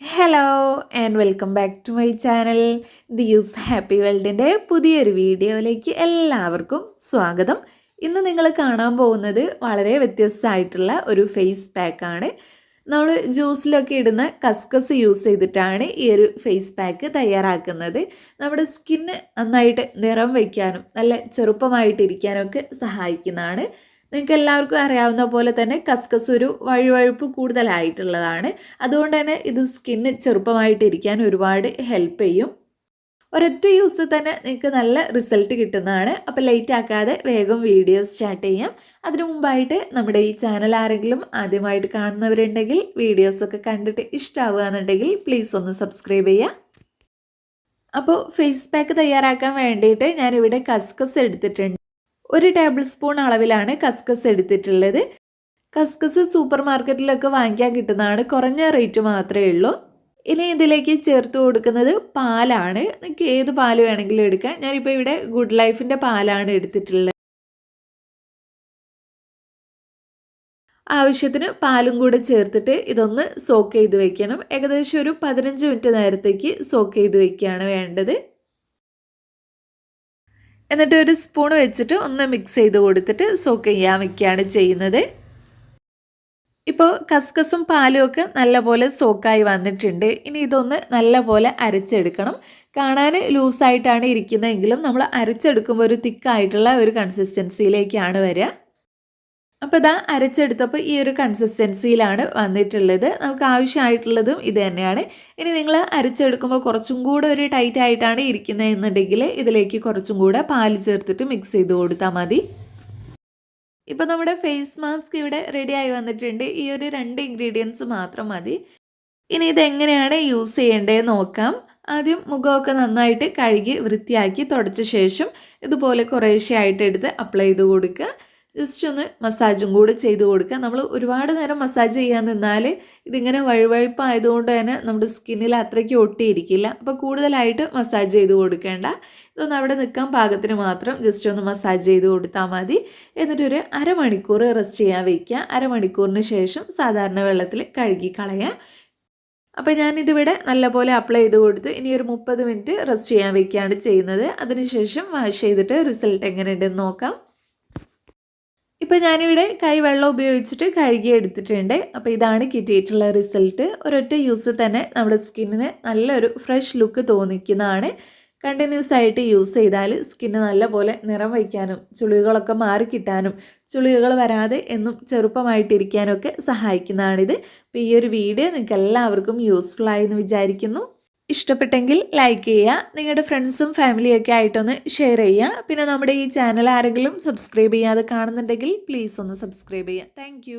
Hello and welcome back to my channel the use happy വേൾഡിൻ്റെ പുതിയൊരു വീഡിയോയിലേക്ക് എല്ലാവർക്കും സ്വാഗതം. ഇന്ന് നിങ്ങൾ കാണാൻ പോകുന്നത് വളരെ വ്യത്യസ്തമായിട്ടുള്ള ഒരു ഫേസ് പാക്കാണ്. നമ്മൾ ജ്യൂസിലൊക്കെ ഇടുന്ന കസ്കസ് യൂസ് ചെയ്തിട്ടാണ് ഈ ഒരു ഫേസ് പാക്ക് തയ്യാറാക്കുന്നത്. നമ്മുടെ സ്കിന്ന് നന്നായിട്ട് നിറം വയ്ക്കാനും നല്ല ചെറുപ്പമായിട്ടിരിക്കാനും ഒക്കെ സഹായിക്കുന്നതാണ്. നിങ്ങൾക്ക് എല്ലാവർക്കും അറിയാവുന്ന പോലെ തന്നെ കസ്കസ് ഒരു വഴുവഴുപ്പ് കൂടുതലായിട്ടുള്ളതാണ്. അതുകൊണ്ട് തന്നെ ഇത് സ്കിന്ന് ചെറുപ്പമായിട്ടിരിക്കാൻ ഒരുപാട് ഹെൽപ്പ് ചെയ്യും. ഒരൊറ്റ യൂസ് തന്നെ നിങ്ങൾക്ക് നല്ല റിസൾട്ട് കിട്ടുന്നതാണ്. അപ്പോൾ ലേറ്റ് ആക്കാതെ വേഗം വീഡിയോ സ്റ്റാർട്ട് ചെയ്യാം. അതിനു മുമ്പായിട്ട് നമ്മുടെ ഈ ചാനൽ ആരെങ്കിലും ആദ്യമായിട്ട് കാണുന്നവരുണ്ടെങ്കിൽ വീഡിയോസൊക്കെ കണ്ടിട്ട് ഇഷ്ടമാവുകയെന്നുണ്ടെങ്കിൽ പ്ലീസ് ഒന്ന് സബ്സ്ക്രൈബ് ചെയ്യുക. അപ്പോൾ ഫേസ് പാക്ക് തയ്യാറാക്കാൻ വേണ്ടിയിട്ട് ഞാനിവിടെ കസ്കസ് എടുത്തിട്ടുണ്ട്. 1 ടേബിൾ സ്പൂൺ അളവിലാണ് കസ്കസ് എടുത്തിട്ടുള്ളത്. കസ്കസ് സൂപ്പർ മാർക്കറ്റിലൊക്കെ വാങ്ങിക്കാൻ കിട്ടുന്നതാണ്, കുറഞ്ഞ റേറ്റ് മാത്രമേ ഉള്ളൂ. ഇനി ഇതിലേക്ക് ചേർത്ത് കൊടുക്കുന്നത് പാലാണ്. നിങ്ങൾക്ക് ഏത് പാൽ വേണമെങ്കിലും എടുക്കാം. ഞാനിപ്പോൾ ഇവിടെ ഗുഡ് ലൈഫിൻ്റെ പാലാണ് എടുത്തിട്ടുള്ളത്. ആവശ്യത്തിന് പാലും കൂടെ ചേർത്തിട്ട് ഇതൊന്ന് സോക്ക് ചെയ്ത് വെക്കണം. ഏകദേശം ഒരു 15 മിനിറ്റ് നേരത്തേക്ക് സോക്ക് ചെയ്ത് വെക്കുകയാണ് വേണ്ടത്. എന്നിട്ട് ഒരു സ്പൂൺ വെച്ചിട്ട് ഒന്ന് മിക്സ് ചെയ്ത് കൊടുത്തിട്ട് സോക്ക് ചെയ്യാൻ വയ്ക്കുകയാണ് ചെയ്യുന്നത്. ഇപ്പോൾ കസ്കസും പാലും ഒക്കെ നല്ലപോലെ സോക്കായി വന്നിട്ടുണ്ട്. ഇനി ഇതൊന്ന് നല്ലപോലെ അരച്ചെടുക്കണം. കാണാൻ ലൂസായിട്ടാണ് ഇരിക്കുന്നതെങ്കിലും നമ്മൾ അരച്ചെടുക്കുമ്പോൾ ഒരു തിക്കായിട്ടുള്ള ഒരു കൺസിസ്റ്റൻസിയിലേക്കാണ് വരിക. അപ്പോൾ ഇതാ അരച്ചെടുത്തപ്പോൾ ഈ ഒരു കൺസിസ്റ്റൻസിയിലാണ് വന്നിട്ടുള്ളത്. നമുക്ക് ആവശ്യമായിട്ടുള്ളതും ഇത് തന്നെയാണ്. ഇനി നിങ്ങൾ അരച്ചെടുക്കുമ്പോൾ കുറച്ചും കൂടെ ഒരു ടൈറ്റ് ആയിട്ടാണ് ഇരിക്കുന്നതെന്നുണ്ടെങ്കിൽ ഇതിലേക്ക് കുറച്ചും കൂടെ പാൽ ചേർത്തിട്ട് മിക്സ് ചെയ്ത് കൊടുത്താൽ മതി. ഇപ്പോൾ നമ്മുടെ ഫേസ് മാസ്ക് ഇവിടെ റെഡി ആയി വന്നിട്ടുണ്ട്. ഈ ഒരു 2 ഇൻഗ്രീഡിയൻസ് മാത്രം മതി. ഇനി ഇതെങ്ങനെയാണ് യൂസ് ചെയ്യേണ്ടതെന്ന് നോക്കാം. ആദ്യം മുഖമൊക്കെ നന്നായിട്ട് കഴുകി വൃത്തിയാക്കി തുടച്ച ശേഷം ഇതുപോലെ കുറേശ്ശെ ആയിട്ട് എടുത്ത് അപ്ലൈ ചെയ്ത് കൊടുക്കുക. ജസ്റ്റ് ഒന്ന് മസാജും കൂടി ചെയ്ത് കൊടുക്കുക. നമ്മൾ ഒരുപാട് നേരം മസാജ് ചെയ്യാൻ നിന്നാൽ ഇതിങ്ങനെ വഴുവഴുപ്പായതുകൊണ്ട് തന്നെ നമ്മുടെ സ്കിന്നിൽ അത്രയ്ക്ക് ഒട്ടിയിരിക്കില്ല. അപ്പോൾ കൂടുതലായിട്ട് മസാജ് ചെയ്ത് കൊടുക്കേണ്ട. ഇതൊന്ന് അവിടെ നിൽക്കാൻ പാകത്തിന് മാത്രം ജസ്റ്റ് ഒന്ന് മസാജ് ചെയ്ത് കൊടുത്താൽ മതി. എന്നിട്ടൊരു അരമണിക്കൂർ റെസ്റ്റ് ചെയ്യാൻ വയ്ക്കുക. അരമണിക്കൂറിന് ശേഷം സാധാരണ വെള്ളത്തിൽ കഴുകി കളയാം. അപ്പോൾ ഞാനിതിവിടെ നല്ലപോലെ അപ്ലൈ ചെയ്ത് കൊടുത്ത് ഇനി ഒരു 30 മിനിറ്റ് റെസ്റ്റ് ചെയ്യാൻ വയ്ക്കുകയാണ് ചെയ്യുന്നത്. അതിനുശേഷം വാഷ് ചെയ്തിട്ട് റിസൾട്ട് എങ്ങനെയുണ്ടെന്ന് നോക്കാം. ഇപ്പോൾ ഞാനിവിടെ കൈവെള്ളം ഉപയോഗിച്ചിട്ട് കഴുകി എടുത്തിട്ടുണ്ട്. അപ്പോൾ ഇതാണ് കിട്ടിയിട്ടുള്ള റിസൾട്ട്. ഒരൊറ്റ യൂസ് തന്നെ നമ്മുടെ സ്കിന്നിന് നല്ലൊരു ഫ്രഷ് ലുക്ക് തോന്നിക്കുന്നതാണ്. കണ്ടിന്യൂസ് ആയിട്ട് യൂസ് ചെയ്താൽ സ്കിന്ന് നല്ലപോലെ നിറം വയ്ക്കാനും ചുളിവുകളൊക്കെ മാറിക്കിട്ടാനും ചുളിവുകൾ വരാതെ എന്നും ചെറുപ്പമായിട്ടിരിക്കാനൊക്കെ സഹായിക്കുന്നതാണിത്. അപ്പോൾ ഈ ഒരു വീഡിയോ നിങ്ങൾക്ക് എല്ലാവർക്കും യൂസ്ഫുൾ ആയെന്ന് വിചാരിക്കുന്നു. ഇഷ്ടപ്പെട്ടെങ്കിൽ ലൈക്ക് ചെയ്യുക. നിങ്ങളുടെ ഫ്രണ്ട്സും ഫാമിലിയൊക്കെ ആയിട്ടൊന്ന് ഷെയർ ചെയ്യുക. പിന്നെ നമ്മുടെ ഈ ചാനൽ ആരെങ്കിലും സബ്സ്ക്രൈബ് ചെയ്യാതെ കാണുന്നുണ്ടെങ്കിൽ പ്ലീസ് ഒന്ന് സബ്സ്ക്രൈബ് ചെയ്യുക. താങ്ക്